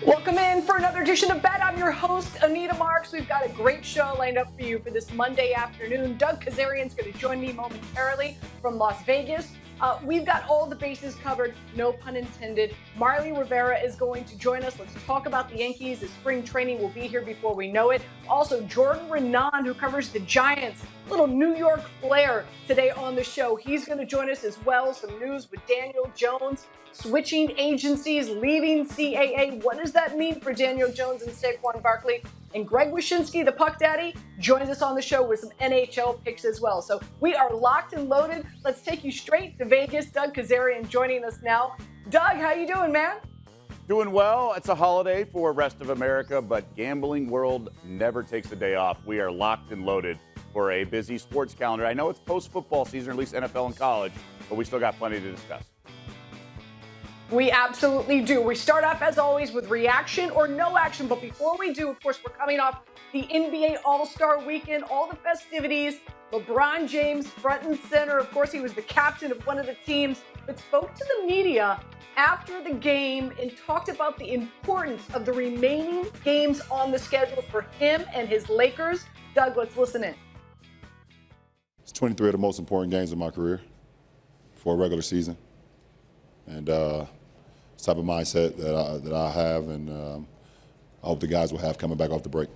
Welcome in for another edition of Bet. I'm your host, Anita Marks. We've got a great show lined up for you for this Monday afternoon. Doug Kezirian's going to join me momentarily from Las Vegas. We've got all the bases covered, no pun intended. Marley Rivera is going to join us. Let's talk about the Yankees. The spring training will be here before we know it. Also, Jordan Renan, who covers the Giants, little New York flair today on the show. He's going to join us as well. Some news with Daniel Jones, switching agencies, leaving CAA. What does that mean for Daniel Jones and Saquon Barkley? And Greg Wyshynski, the Puck Daddy, joins us on the show with some NHL picks as well. So we are locked and loaded. Let's take you straight to Vegas. Doug Kezirian joining us now. Doug, how you doing, man? Doing well. It's a holiday for rest of America, but gambling world never takes a day off. We are locked and loaded for a busy sports calendar. I know it's post-football season, or at least NFL and college, but we still got plenty to discuss. We absolutely do. We start off, as always, with reaction or no action. But before we do, of course, we're coming off the NBA All-Star Weekend, all the festivities. LeBron James front and center. Of course, he was the captain of one of the teams, but spoke to the media after the game and talked about the importance of the remaining games on the schedule for him and his Lakers. Doug, let's listen in. It's 23 of the most important games of my career for a regular season. And it's the type of mindset that I have, and I hope the guys will have coming back off the break.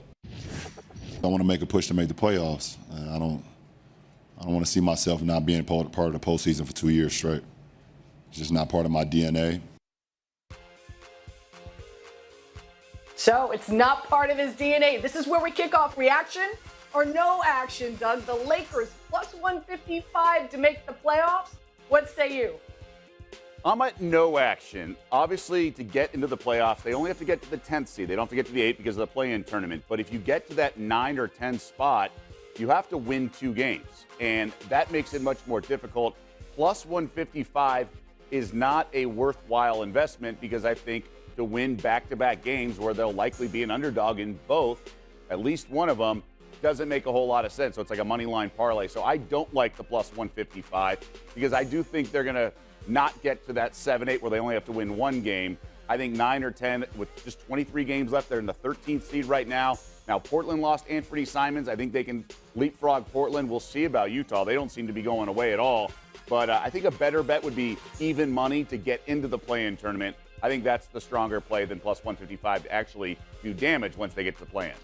I want to make a push to make the playoffs. And I don't want to see myself not being part of the postseason for 2 years straight. It's just not part of my DNA. So it's not part of his DNA. This is where we kick off. Reaction or no action, Doug? The Lakers plus 155 to make the playoffs. What say you? I'm at no action. Obviously, to get into the playoffs, they only have to get to the 10th seed. They don't have to get to the 8th because of the play-in tournament. But if you get to that 9 or 10 spot, you have to win 2 games. And that makes it much more difficult. Plus 155 is not a worthwhile investment because I think to win back-to-back games where they'll likely be an underdog in both, at least one of them, doesn't make a whole lot of sense. So it's like a money line parlay. So I don't like the plus 155 because I do think they're going to not get to that 7-8 where they only have to win 1 game. I think 9 or 10 with just 23 games left. They're in the 13th seed right now. Now, Portland lost Anthony Simons. I think they can leapfrog Portland. We'll see about Utah. They don't seem to be going away at all. But I think a better bet would be even money to get into the play-in tournament. I think that's the stronger play than plus 155 to actually do damage once they get to the play-in.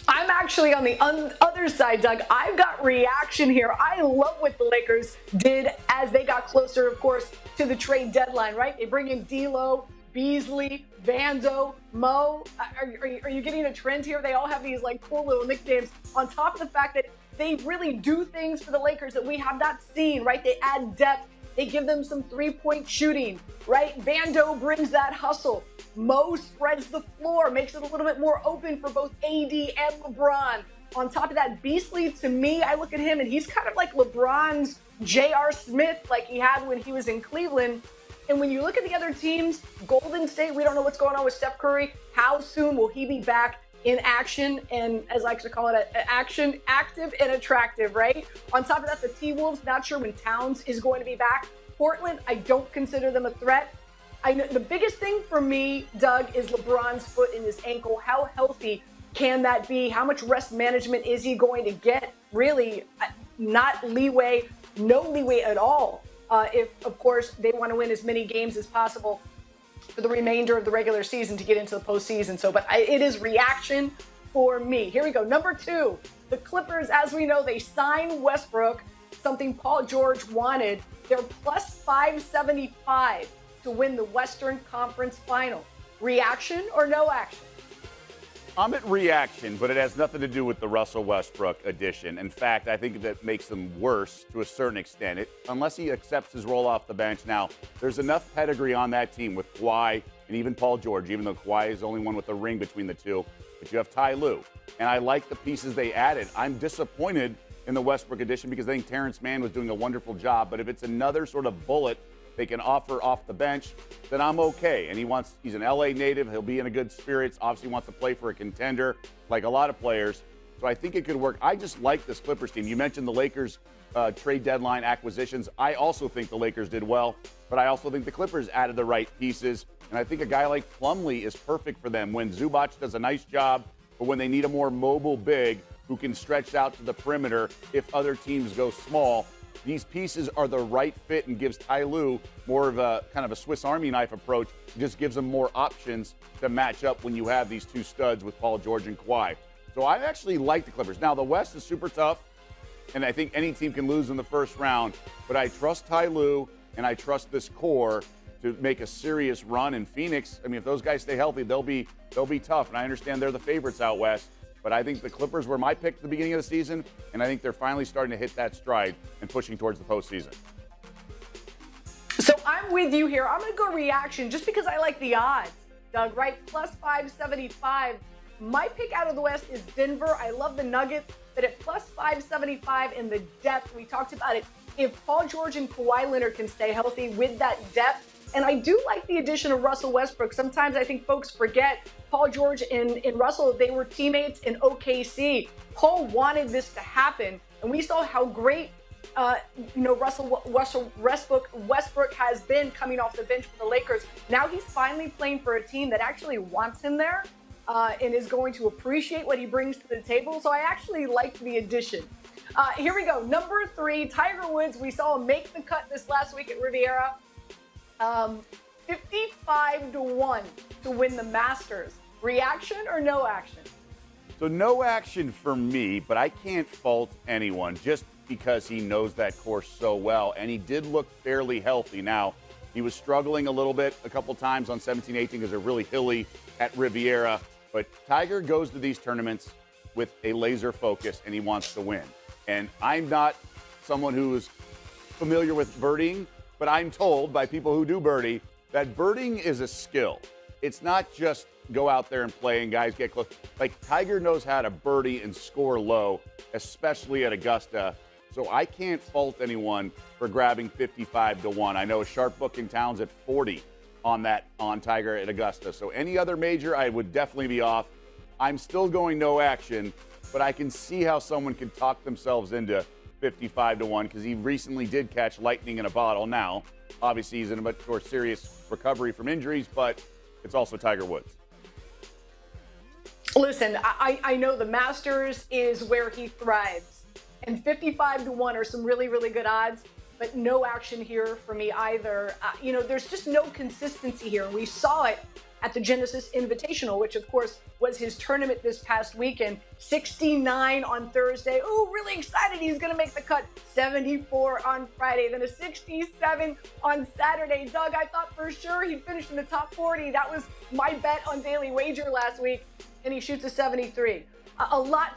I'm actually on the other side, Doug. I've got reaction here. I love what the Lakers did as they got closer, of course, to the trade deadline, right? They bring in D'Lo, Beasley, Vando, Mo. Are you getting a trend here? They all have these like cool little nicknames on top of the fact that they really do things for the Lakers that we have not seen, right? They add depth. They give them some three-point shooting, right? Vando brings that hustle. Mo spreads the floor, makes it a little bit more open for both AD and LeBron. On top of that, Beasley, to me, I look at him and he's kind of like LeBron's J.R. Smith, like he had when he was in Cleveland. And when you look at the other teams, Golden State, we don't know what's going on with Steph Curry. How soon will he be back in action? And as I like to call it, action, active and attractive, right? On top of that, the T-Wolves, not sure when Towns is going to be back. Portland, I don't consider them a threat. I know the biggest thing for me, Doug, is LeBron's foot in his ankle. How healthy can that be? How much rest management is he going to get? Really, not leeway, no leeway at all. If, of course, they want to win as many games as possible for the remainder of the regular season to get into the postseason. So, but it is reaction for me. Here we go. Number 2, the Clippers, as we know, they signed Westbrook, something Paul George wanted. They're plus 575 to win the Western Conference Final. Reaction or no action? I'm at reaction, but it has nothing to do with the Russell Westbrook addition. In fact, I think that makes them worse to a certain extent, unless he accepts his role off the bench. Now, there's enough pedigree on that team with Kawhi and even Paul George, even though Kawhi is the only one with a ring between the two. But you have Ty Lue, and I like the pieces they added. I'm disappointed in the Westbrook addition because I think Terrence Mann was doing a wonderful job. But if it's another sort of bullet they can offer off the bench, then I'm okay. And he's an LA native. He'll be in a good spirits. Obviously wants to play for a contender like a lot of players. So I think it could work. I just like this Clippers team. You mentioned the Lakers trade deadline acquisitions. I also think the Lakers did well, but I also think the Clippers added the right pieces. And I think a guy like Plumlee is perfect for them when Zubac does a nice job, but when they need a more mobile big who can stretch out to the perimeter if other teams go small. These pieces are the right fit and gives Ty Lue more of a kind of a Swiss Army knife approach. It just gives them more options to match up when you have these two studs with Paul George and Kawhi. So I actually like the Clippers. Now, the West is super tough, and I think any team can lose in the first round, but I trust Ty Lue and I trust this core to make a serious run. In Phoenix, I mean, if those guys stay healthy, they'll be tough. And I understand they're the favorites out West. But I think the Clippers were my pick at the beginning of the season, and I think they're finally starting to hit that stride and pushing towards the postseason. So I'm with you here. I'm going to go reaction just because I like the odds, Doug, right? Plus 575. My pick out of the West is Denver. I love the Nuggets, but at plus 575 in the depth, we talked about it. If Paul George and Kawhi Leonard can stay healthy with that depth, and I do like the addition of Russell Westbrook. Sometimes I think folks forget Paul George and Russell, they were teammates in OKC. Paul wanted this to happen, and we saw how great Russell Westbrook has been coming off the bench for the Lakers. Now he's finally playing for a team that actually wants him there and is going to appreciate what he brings to the table. So I actually like the addition. Here we go. Number 3, Tiger Woods. We saw him make the cut this last week at Rivera. 55-1 to win the Masters. Reaction or no action? So no action for me, but I can't fault anyone just because he knows that course so well. And he did look fairly healthy. Now, he was struggling a little bit a couple times on 17-18 because they're really hilly at Riviera. But Tiger goes to these tournaments with a laser focus, and he wants to win. And I'm not someone who is familiar with birdieing, but I'm told by people who do birdie that birding is a skill. It's not just go out there and play and guys get close. Like, Tiger knows how to birdie and score low, especially at Augusta. So I can't fault anyone for grabbing 55-1. I know a sharp book in town's at 40 on Tiger at Augusta. So any other major, I would definitely be off. I'm still going no action, but I can see how someone can talk themselves into 55-1 because he recently did catch lightning in a bottle. Now, obviously, he's in a much more serious recovery from injuries, but it's also Tiger Woods. Listen, I know the Masters is where he thrives, and 55-1 are some really, really good odds, but no action here for me either. There's just no consistency here. We saw it at the Genesis Invitational, which of course was his tournament this past weekend. 69 on Thursday. Oh, really excited. He's going to make the cut. 74 on Friday. Then a 67 on Saturday. Doug, I thought for sure he'd finish in the top 40. That was my bet on Daily Wager last week. And he shoots a 73.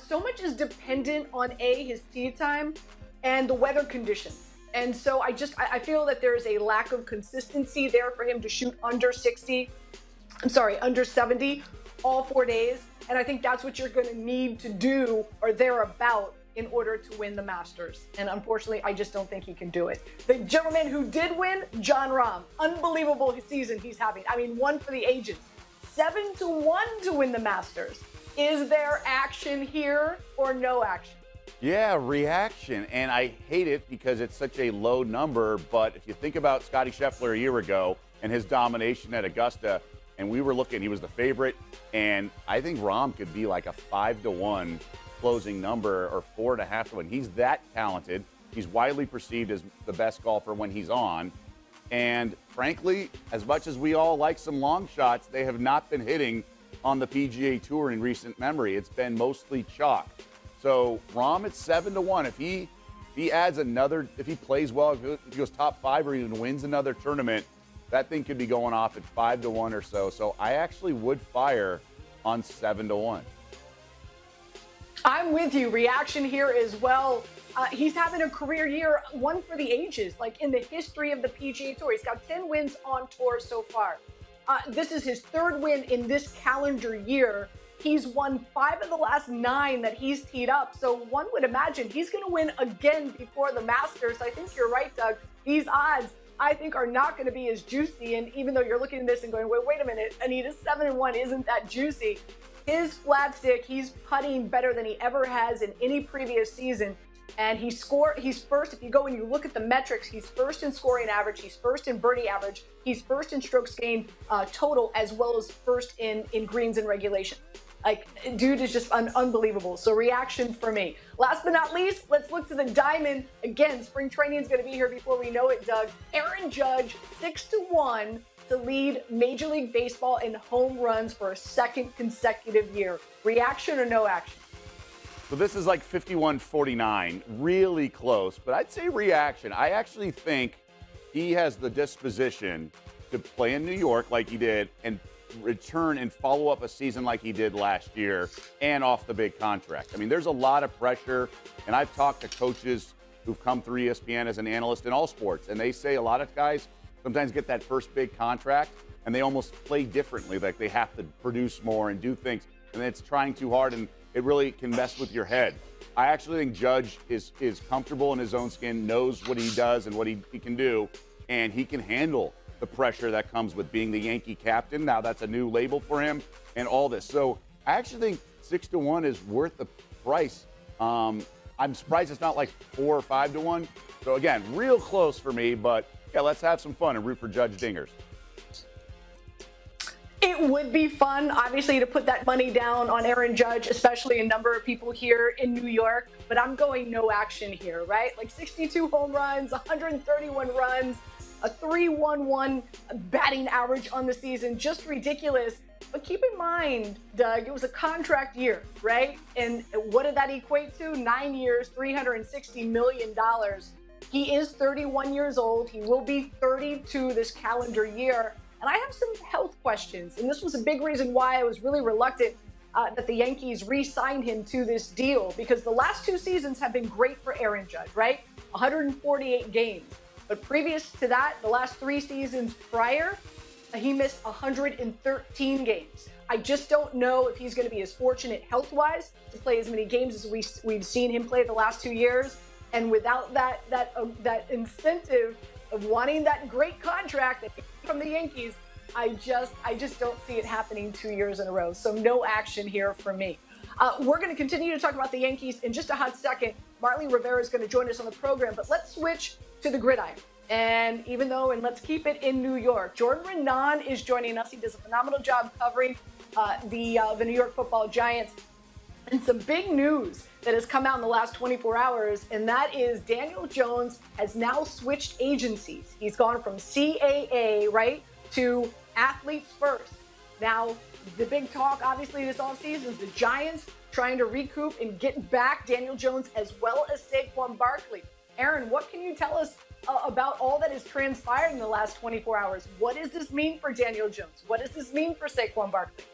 So much is dependent on his tee time and the weather conditions. And so I feel that there is a lack of consistency there for him to shoot under 70 all 4 days. And I think that's what you're going to need to do or thereabout in order to win the Masters. And unfortunately, I just don't think he can do it. The gentleman who did win, Jon Rahm. Unbelievable season he's having. I mean, one for the ages. 7-1 to win the Masters. Is there action here or no action? Yeah, reaction. And I hate it because it's such a low number. But if you think about Scottie Scheffler a year ago and his domination at Augusta, and we were looking, he was the favorite. And I think Rahm could be like a 5-1 closing number or 4.5 to 1. He's that talented. He's widely perceived as the best golfer when he's on. And frankly, as much as we all like some long shots, they have not been hitting on the PGA Tour in recent memory. It's been mostly chalk. So Rahm at 7-1. If he adds another, if he plays well, if he goes top 5 or even wins another tournament, that thing could be going off at 5-1 or so. So I actually would fire on 7-1. I'm with you. Reaction here as well. He's having a career year, one for the ages, like in the history of the PGA Tour. He's got 10 wins on tour so far. This is his 3rd win in this calendar year. He's won 5 of the last 9 that he's teed up. So one would imagine he's going to win again before the Masters. I think you're right, Doug. These odds, I think, are not going to be as juicy. And even though you're looking at this and going, wait a minute, Anita, 7-1 isn't that juicy. His flat stick, he's putting better than he ever has in any previous season. And he's first, if you go and you look at the metrics, he's first in scoring average, he's first in birdie average, he's first in strokes gained total, as well as first in greens in regulation. Like, dude is just unbelievable. So reaction for me. Last but not least, let's look to the diamond. Again, spring training is going to be here before we know it, Doug. Aaron Judge, 6-1 to lead Major League Baseball in home runs for a second consecutive year. Reaction or no action? So this is like 51-49, really close, but I'd say reaction. I actually think he has the disposition to play in New York like he did and return and follow up a season like he did last year and off the big contract. I mean, there's a lot of pressure, and I've talked to coaches who've come through ESPN as an analyst in all sports, and they say a lot of guys sometimes get that first big contract and they almost play differently, like they have to produce more and do things, and it's trying too hard, and it really can mess with your head. I actually think Judge is comfortable in his own skin, knows what he does and what he can do, and he can handle the pressure that comes with being the Yankee captain. Now that's a new label for him and all this. So I actually think 6-1 is worth the price. I'm surprised it's not like 4 or 5-1. So again, real close for me, but yeah, let's have some fun and root for Judge Dingers. It would be fun, obviously, to put that money down on Aaron Judge, especially a number of people here in New York, but I'm going no action here, right? Like 62 home runs, 131 runs, a 3.11 batting average on the season, just ridiculous. But keep in mind, Doug, it was a contract year, right? And what did that equate to? 9 years, $360 million. He is 31 years old. He will be 32 this calendar year. And I have some health questions. And this was a big reason why I was really reluctant that the Yankees re-signed him to this deal, because the last 2 seasons have been great for Aaron Judge, right? 148 games. But previous to that, the last 3 seasons prior, he missed 113 games. I just don't know if he's going to be as fortunate health-wise to play as many games as we've seen him play the last 2 years. And without that incentive of wanting that great contract from the Yankees, I just don't see it happening 2 years in a row. So no action here for me. We're going to continue to talk about the Yankees in just a hot second. Marley Rivera is going to join us on the program, but let's switch to the gridiron. And let's keep it in New York. Jordan Renan is joining us. He does a phenomenal job covering the New York Football Giants. And some big news that has come out in the last 24 hours, and that is Daniel Jones has now switched agencies. He's gone from CAA, right, to Athletes First. Now, the big talk, obviously, this offseason is the Giants trying to recoup and get back Daniel Jones as well as Saquon Barkley. Aaron, what can you tell us about all that has transpired in the last 24 hours? What does this mean for Daniel Jones? What does this mean for Saquon Barkley?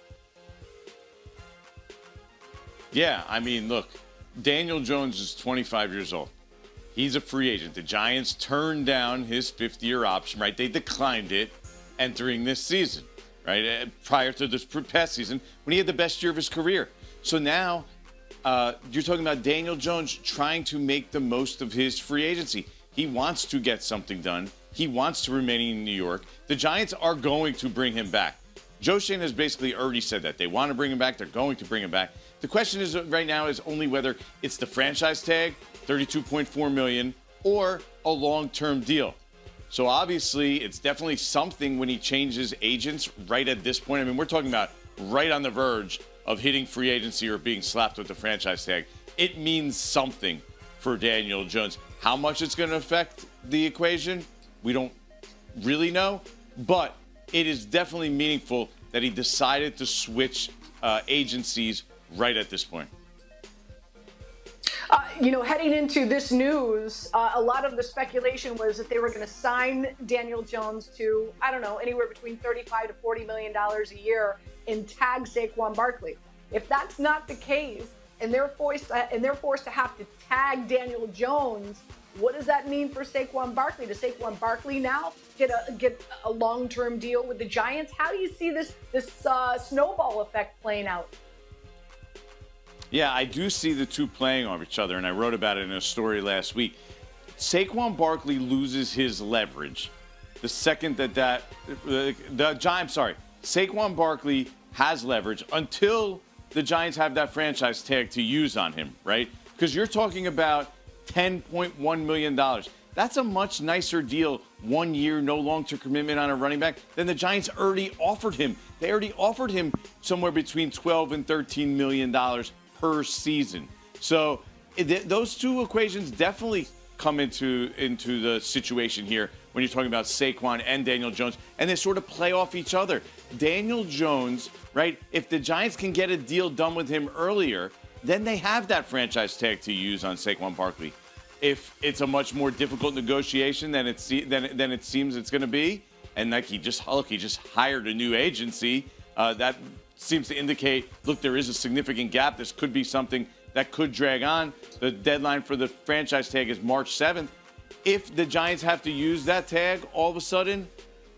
Yeah, I mean, look, Daniel Jones is 25 years old. He's a free agent. The Giants turned down his 5th-year option, right? They declined it entering this season, right? Prior to this past season when he had the best year of his career. So now you're talking about Daniel Jones trying to make the most of his free agency. He wants to get something done. He wants to remain in New York. The Giants are going to bring him back. Joe Schoen has basically already said that. They want to bring him back. They're going to bring him back. The question is right now is only whether it's the franchise tag, $32.4 million, or a long-term deal. So obviously, it's definitely something when he changes agents right at this point. I mean, we're talking about right on the verge of hitting free agency or being slapped with the franchise tag. It means something for Daniel Jones. How much it's going to affect the equation, we don't really know. But it is definitely meaningful that he decided to switch agencies right at this point. Heading into this news, a lot of the speculation was that they were going to sign Daniel Jones to, I don't know, anywhere between $35 to $40 million a year and tag Saquon Barkley. If that's not the case, and they're forced to have to tag Daniel Jones, what does that mean for Saquon Barkley? Does Saquon Barkley now get a long-term deal with the Giants? How do you see this snowball effect playing out? Yeah, I do see the two playing off each other, and I wrote about it in a story last week. Saquon Barkley loses his leverage the second Saquon Barkley has leverage until the Giants have that franchise tag to use on him, right? Because you're talking about $10.1 million. That's a much nicer deal, 1 year, no long-term commitment on a running back, than the Giants already offered him. They already offered him somewhere between $12 and $13 million per season. So those two equations definitely come into the situation here when you're talking about Saquon and Daniel Jones, and they sort of play off each other. Daniel Jones, right, if the Giants can get a deal done with him earlier, then they have that franchise tag to use on Saquon Barkley. If it's a much more difficult negotiation than it seems it's going to be, and like he just hired a new agency, that seems to indicate, look, there is a significant gap. This could be something that could drag on. The deadline for the franchise tag is March 7th. If the Giants have to use that tag all of a sudden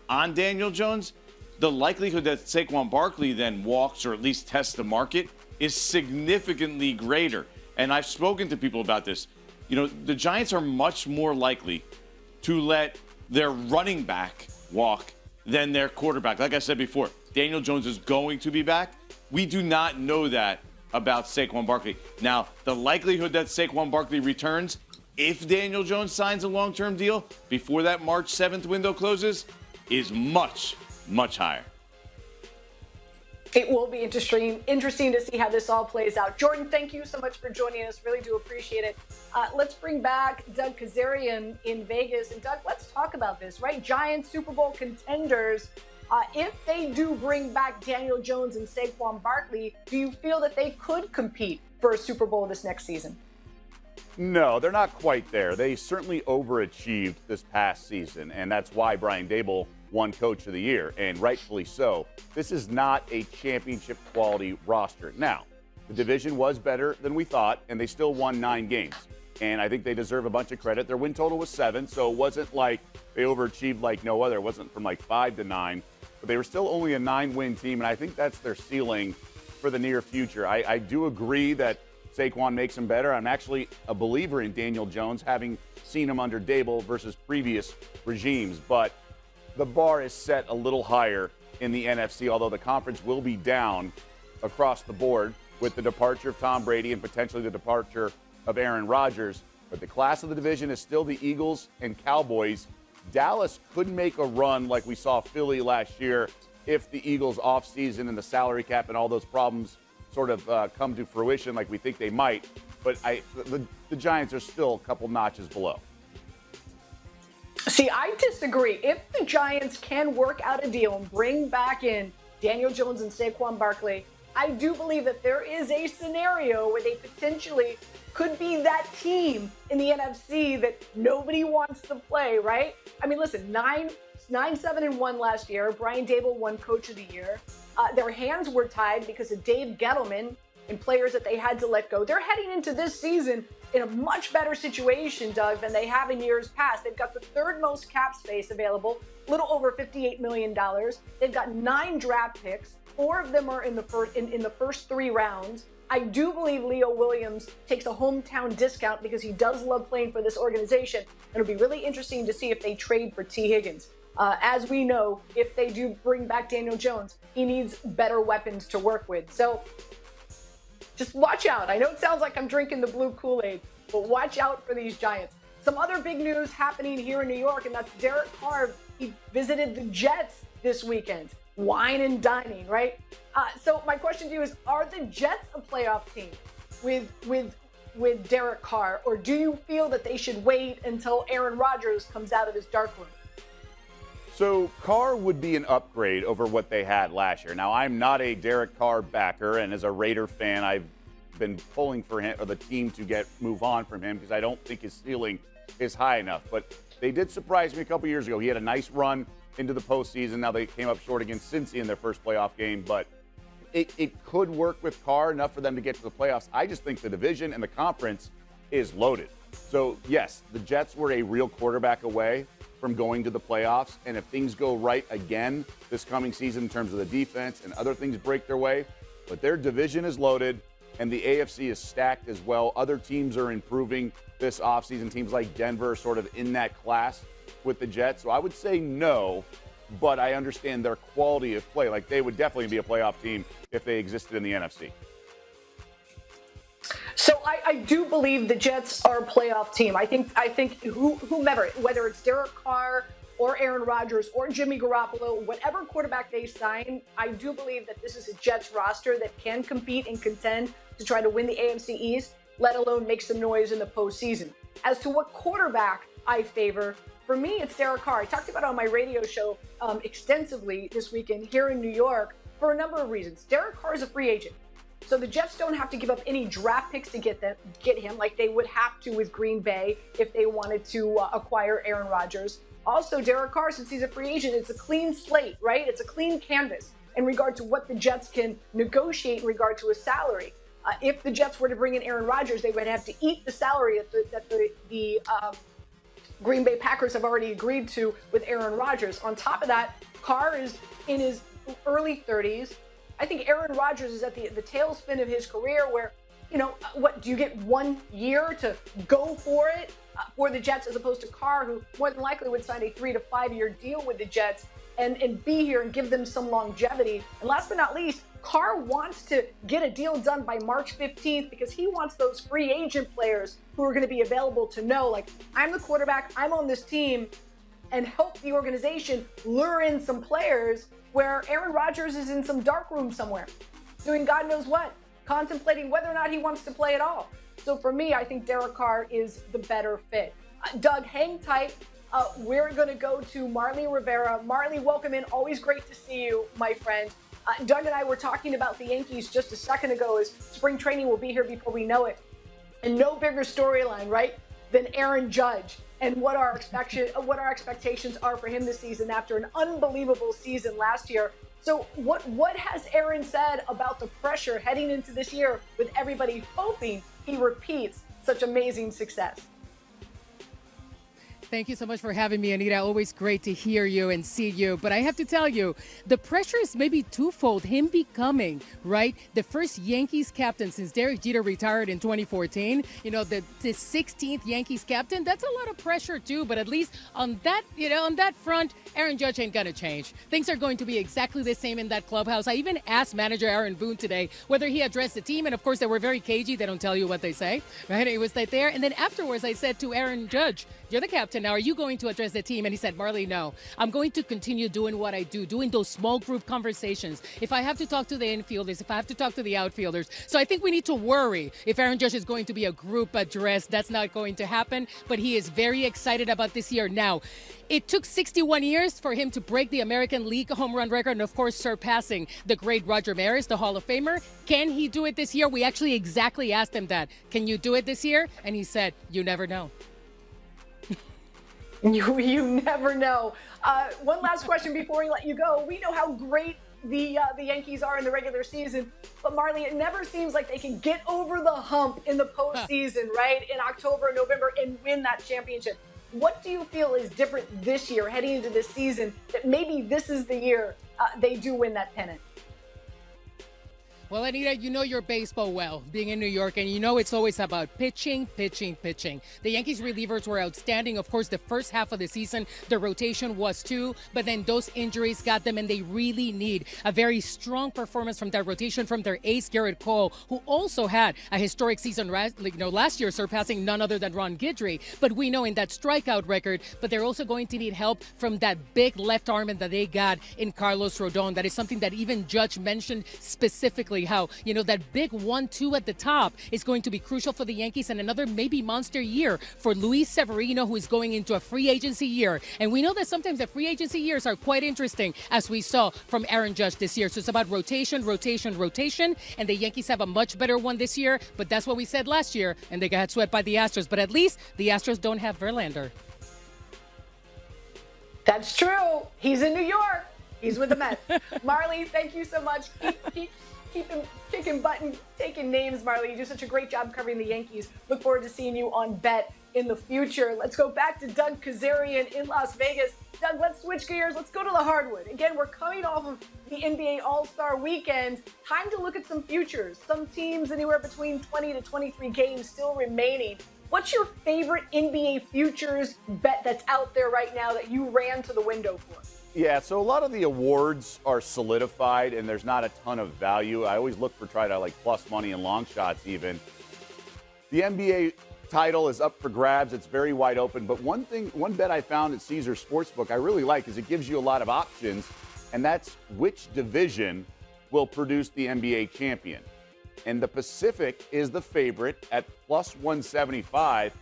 on Daniel Jones, the likelihood that Saquon Barkley then walks or at least tests the market is significantly greater. And I've spoken to people about this. You know, the Giants are much more likely to let their running back walk than their quarterback. Like I said before, Daniel Jones is going to be back. We do not know that about Saquon Barkley. Now, the likelihood that Saquon Barkley returns, if Daniel Jones signs a long-term deal before that March 7th window closes, is much, much higher. It will be interesting to see how this all plays out. Jordan, thank you so much for joining us. Really do appreciate it. Let's bring back Doug Kezirian in Vegas. And Doug, let's talk about this, right? Giants Super Bowl contenders. If they do bring back Daniel Jones and Saquon Barkley, do you feel that they could compete for a Super Bowl this next season? No, they're not quite there. They certainly overachieved this past season, and that's why Brian Daboll won Coach of the Year, and rightfully so. This is not a championship quality roster. Now, the division was better than we thought, and they still won 9 games. And I think they deserve a bunch of credit. Their win total was 7, so it wasn't like they overachieved like no other. It wasn't from like 5 to 9, but they were still only a 9-win team, and I think that's their ceiling for the near future. I do agree that Saquon makes him better. I'm actually a believer in Daniel Jones, having seen him under Daboll versus previous regimes, but the bar is set a little higher in the NFC, although the conference will be down across the board with the departure of Tom Brady and potentially the departure of Aaron Rodgers. But the class of the division is still the Eagles and Cowboys. Dallas could make a run like we saw Philly last year if the Eagles' offseason and the salary cap and all those problems sort of come to fruition like we think they might. But the Giants are still a couple notches below. See, I disagree. If the Giants can work out a deal and bring back in Daniel Jones and Saquon Barkley, I do believe that there is a scenario where they potentially could be that team in the NFC that nobody wants to play, right? I mean, listen, 9-7-1 last year. Brian Daboll won Coach of the Year. Their hands were tied because of Dave Gettleman and players that they had to let go. They're heading into this season in a much better situation, Doug, than they have in years past. They've got the 3rd most cap space available, a little over $58 million. They've got 9 draft picks. 4 of them are in the first 3 rounds. I do believe Leo Williams takes a hometown discount because he does love playing for this organization. And it'll be really interesting to see if they trade for T. Higgins. As we know, if they do bring back Daniel Jones, he needs better weapons to work with. So just watch out. I know it sounds like I'm drinking the blue Kool-Aid, but watch out for these Giants. Some other big news happening here in New York, and that's Derek Carr. He visited the Jets this weekend. Wine and dining, right? So my question to you is, are the Jets a playoff team with Derek Carr, or do you feel that they should wait until Aaron Rodgers comes out of his dark room? So Carr would be an upgrade over what they had last year. Now, I'm not a Derek Carr backer, and as a Raider fan, I've been pulling for him or the team to move on from him because I don't think his ceiling is high enough. But they did surprise me a couple years ago. He had a nice run into the postseason. Now they came up short against Cincy in their first playoff game, but it could work with Carr enough for them to get to the playoffs. I just think the division and the conference is loaded. So, yes, the Jets were a real quarterback away from going to the playoffs, and if things go right again this coming season in terms of the defense and other things break their way, but their division is loaded and the AFC is stacked as well. Other teams are improving this offseason. Teams like Denver are sort of in that class with the Jets. So I would say no, but I understand their quality of play. Like, they would definitely be a playoff team if they existed in the NFC. So I do believe the Jets are a playoff team. I think whomever, whether it's Derek Carr or Aaron Rodgers or Jimmy Garoppolo, whatever quarterback they sign, I do believe that this is a Jets roster that can compete and contend to try to win the AFC East, let alone make some noise in the postseason. As to what quarterback I favor, for me, it's Derek Carr. I talked about it on my radio show extensively this weekend here in New York for a number of reasons. Derek Carr is a free agent. So the Jets don't have to give up any draft picks to get him like they would have to with Green Bay if they wanted to acquire Aaron Rodgers. Also, Derek Carr, since he's a free agent, it's a clean slate, right? It's a clean canvas in regard to what the Jets can negotiate in regard to a salary. If the Jets were to bring in Aaron Rodgers, they would have to eat the salary that the Green Bay Packers have already agreed to with Aaron Rodgers. On top of that, Carr is in his early 30s. I think Aaron Rodgers is at the tailspin of his career where, what, do you get 1 year to go for it for the Jets as opposed to Carr, who more than likely would sign a 3 to 5 year deal with the Jets and be here and give them some longevity. And last but not least, Carr wants to get a deal done by March 15th because he wants those free agent players who are going to be available to know, like, I'm the quarterback, I'm on this team, and help the organization lure in some players where Aaron Rodgers is in some dark room somewhere, doing God knows what, contemplating whether or not he wants to play at all. So for me, I think Derek Carr is the better fit. Doug, hang tight. We're going to go to Marley Rivera. Marley, welcome in. Always great to see you, my friend. Doug and I were talking about the Yankees just a second ago as spring training will be here before we know it. And no bigger storyline, right, than Aaron Judge and what our expectations are for him this season after an unbelievable season last year. So what has Aaron said about the pressure heading into this year with everybody hoping he repeats such amazing success? Thank you so much for having me, Anita. Always great to hear you and see you. But I have to tell you, the pressure is maybe twofold. Him becoming, right, the first Yankees captain since Derek Jeter retired in 2014. The 16th Yankees captain. That's a lot of pressure too. But at least on that front, Aaron Judge ain't gonna change. Things are going to be exactly the same in that clubhouse. I even asked manager Aaron Boone today whether he addressed the team, and of course they were very cagey. They don't tell you what they say, right? It was like there. And then afterwards, I said to Aaron Judge, "You're the captain now. Are you going to address the team?" And he said, "Marley, no. I'm going to continue doing what I do, doing those small group conversations. If I have to talk to the infielders, if I have to talk to the outfielders." So I think we need to worry if Aaron Judge is going to be a group address. That's not going to happen. But he is very excited about this year. Now, it took 61 years for him to break the American League home run record and, of course, surpassing the great Roger Maris, the Hall of Famer. Can he do it this year? We actually exactly asked him that. Can you do it this year? And he said, "You never know." You never know. One last question before we let you go. We know how great the Yankees are in the regular season, but Marley, it never seems like they can get over the hump in the postseason, right? In October, November, and win that championship. What do you feel is different this year, heading into this season, that maybe this is the year they do win that pennant? Well, Anita, you know your baseball well, being in New York, and you know it's always about pitching, pitching, pitching. The Yankees relievers were outstanding. Of course, the first half of the season, the rotation was too, but then those injuries got them, and they really need a very strong performance from that rotation from their ace, Garrett Cole, who also had a historic season last year, surpassing none other than Ron Guidry. But we know in that strikeout record, but they're also going to need help from that big left arm that they got in Carlos Rodon. That is something that even Judge mentioned specifically, how, that big 1-2 at the top is going to be crucial for the Yankees, and another maybe monster year for Luis Severino, who is going into a free agency year. And we know that sometimes the free agency years are quite interesting, as we saw from Aaron Judge this year. So it's about rotation, rotation, rotation, and the Yankees have a much better one this year, but that's what we said last year, and they got swept by the Astros. But at least the Astros don't have Verlander. That's true. He's in New York. He's with the Mets. Marley, thank you so much. Keep him kicking butt, taking names, Marley. You do such a great job covering the Yankees. Look forward to seeing you on Bet in the future. Let's go back to Doug Kezirian in Las Vegas. Doug, let's switch gears. Let's go to the hardwood. Again, we're coming off of the NBA All-Star Weekend. Time to look at some futures. Some teams anywhere between 20 to 23 games still remaining. What's your favorite NBA futures bet that's out there right now that you ran to the window for? Yeah, so a lot of the awards are solidified and there's not a ton of value. I always look for try to plus money and long shots even. The NBA title is up for grabs. It's very wide open. But one bet I found at Caesars Sportsbook I really like is it gives you a lot of options, and that's which division will produce the NBA champion. And the Pacific is the favorite at plus 175.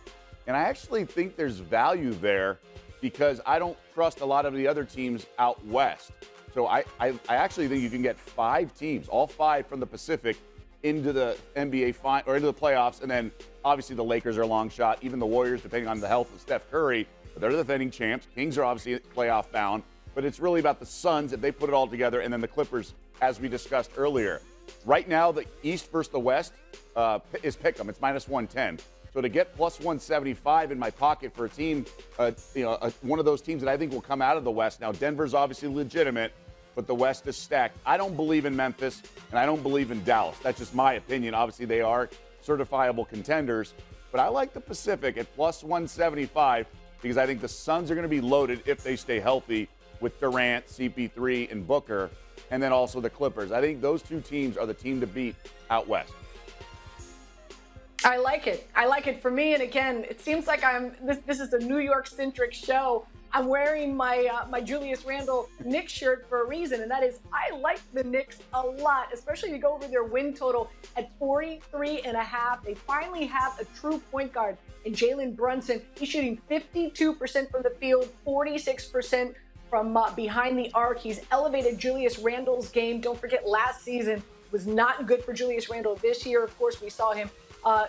And I actually think there's value there because I don't trust a lot of the other teams out west. So I actually think you can get 5 teams, all 5 from the Pacific, into the NBA or into the playoffs. And then obviously the Lakers are a long shot, even the Warriors, depending on the health of Steph Curry. But they're the defending champs. Kings are obviously playoff bound. But it's really about the Suns if they put it all together, and then the Clippers, as we discussed earlier. Right now, the East versus the West is pick 'em. It's minus 110. So to get plus 175 in my pocket for a team, one of those teams that I think will come out of the West. Now, Denver's obviously legitimate, but the West is stacked. I don't believe in Memphis, and I don't believe in Dallas. That's just my opinion. Obviously, they are certifiable contenders. But I like the Pacific at plus 175 because I think the Suns are going to be loaded if they stay healthy with Durant, CP3, and Booker, and then also the Clippers. I think those 2 teams are the team to beat out west. I like it. I like it for me. And again, it seems like this is a New York-centric show. I'm wearing my Julius Randle Knicks shirt for a reason, and that is I like the Knicks a lot, especially to go over their win total at 43.5. They finally have a true point guard in Jalen Brunson. He's shooting 52% from the field, 46% from behind the arc. He's elevated Julius Randle's game. Don't forget, last season was not good for Julius Randle. This year, of course, we saw him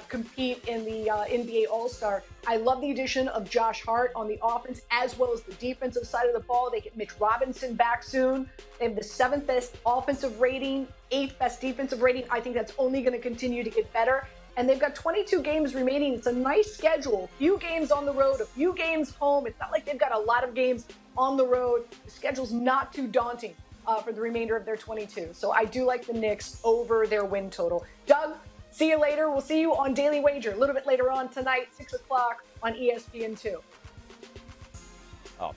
compete in the NBA All-Star. I love the addition of Josh Hart on the offense as well as the defensive side of the ball. They get Mitch Robinson back soon. They have the 7th best offensive rating, 8th best defensive rating. I think that's only going to continue to get better. And they've got 22 games remaining. It's a nice schedule. A few games on the road, a few games home. It's not like they've got a lot of games on the road. The schedule's not too daunting for the remainder of their 22. So I do like the Knicks over their win total. Doug, see you later. We'll see you on Daily Wager a little bit later on tonight, 6 o'clock on ESPN2. Oh.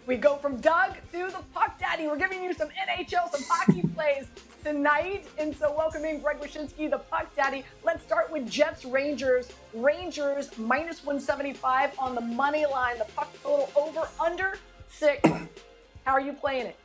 We go from Doug to the Puck Daddy. We're giving you some NHL, some hockey plays tonight. And so welcoming Greg Wyshynski, the Puck Daddy. Let's start with Jets Rangers. Rangers minus 175 on the money line. The puck total over under 6. How are you playing it?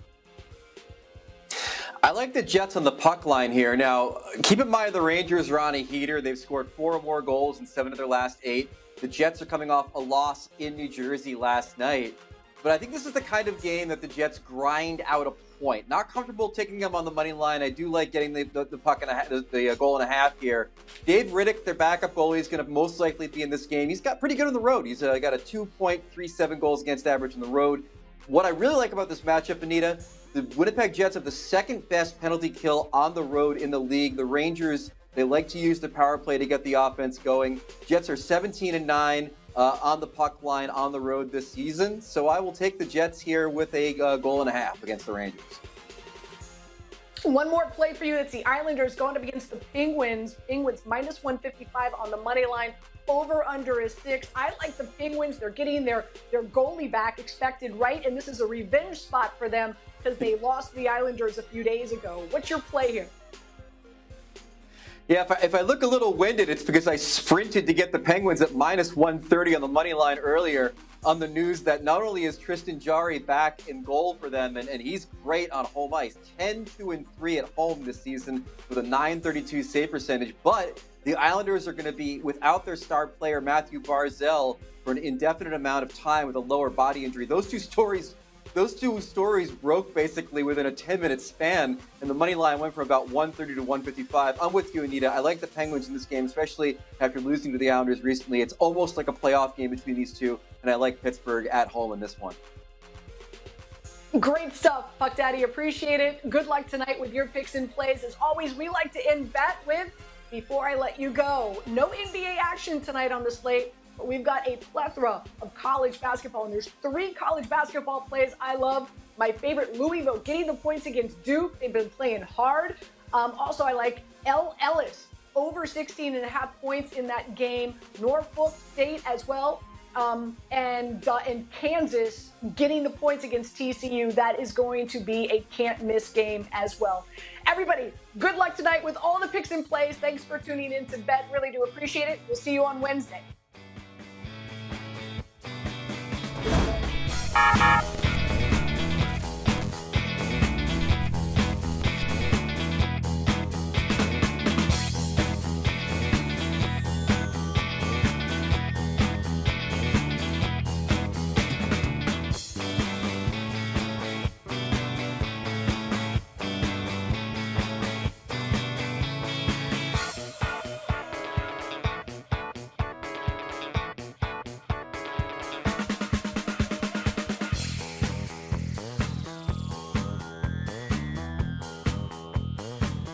I like the Jets on the puck line here. Now, keep in mind the Rangers are on a heater. They've scored 4 or more goals in 7 of their last 8. The Jets are coming off a loss in New Jersey last night. But I think this is the kind of game that the Jets grind out a point. Not comfortable taking them on the money line. I do like getting the puck and the goal and a half here. Dave Riddick, their backup goalie, is going to most likely be in this game. He's got pretty good on the road. He's got a 2.37 goals against average on the road. What I really like about this matchup, Anita, the Winnipeg Jets have the 2nd best penalty kill on the road in the league. The Rangers, they like to use the power play to get the offense going. Jets are 17-9 on the puck line on the road this season. So I will take the Jets here with a goal and a half against the Rangers. One more play for you. It's the Islanders going up against the Penguins. Penguins minus 155 on the money line. Over under is 6. I like the Penguins. They're getting their goalie back expected, right? And this is a revenge spot for them because they lost to the Islanders a few days ago. What's your play here? Yeah, if I look a little winded, it's because I sprinted to get the Penguins at minus 130 on the money line earlier on the news that not only is Tristan Jarry back in goal for them, and he's great on home ice, 10-2-3 at home this season with a .932 save percentage, but the Islanders are going to be without their star player Matthew Barzal for an indefinite amount of time with a lower body injury. Those two stories broke basically within a 10-minute span, and the money line went from about 130 to 155. I'm with you, Anita. I like the Penguins in this game, especially after losing to the Islanders recently. It's almost like a playoff game between these two, and I like Pittsburgh at home in this one. Great stuff, Puck Daddy. Appreciate it. Good luck tonight with your picks and plays. As always, we like to end bet with, before I let you go, no NBA action tonight on the slate, but we've got a plethora of college basketball, and there's 3 college basketball plays I love. My favorite, Louisville getting the points against Duke. They've been playing hard. Also, I like L. Ellis over 16.5 points in that game. Norfolk State as well. And Kansas getting the points against TCU. That is going to be a can't-miss game as well. Everybody, good luck tonight with all the picks in place. Thanks for tuning in to Bet. Really do appreciate it. We'll see you on Wednesday.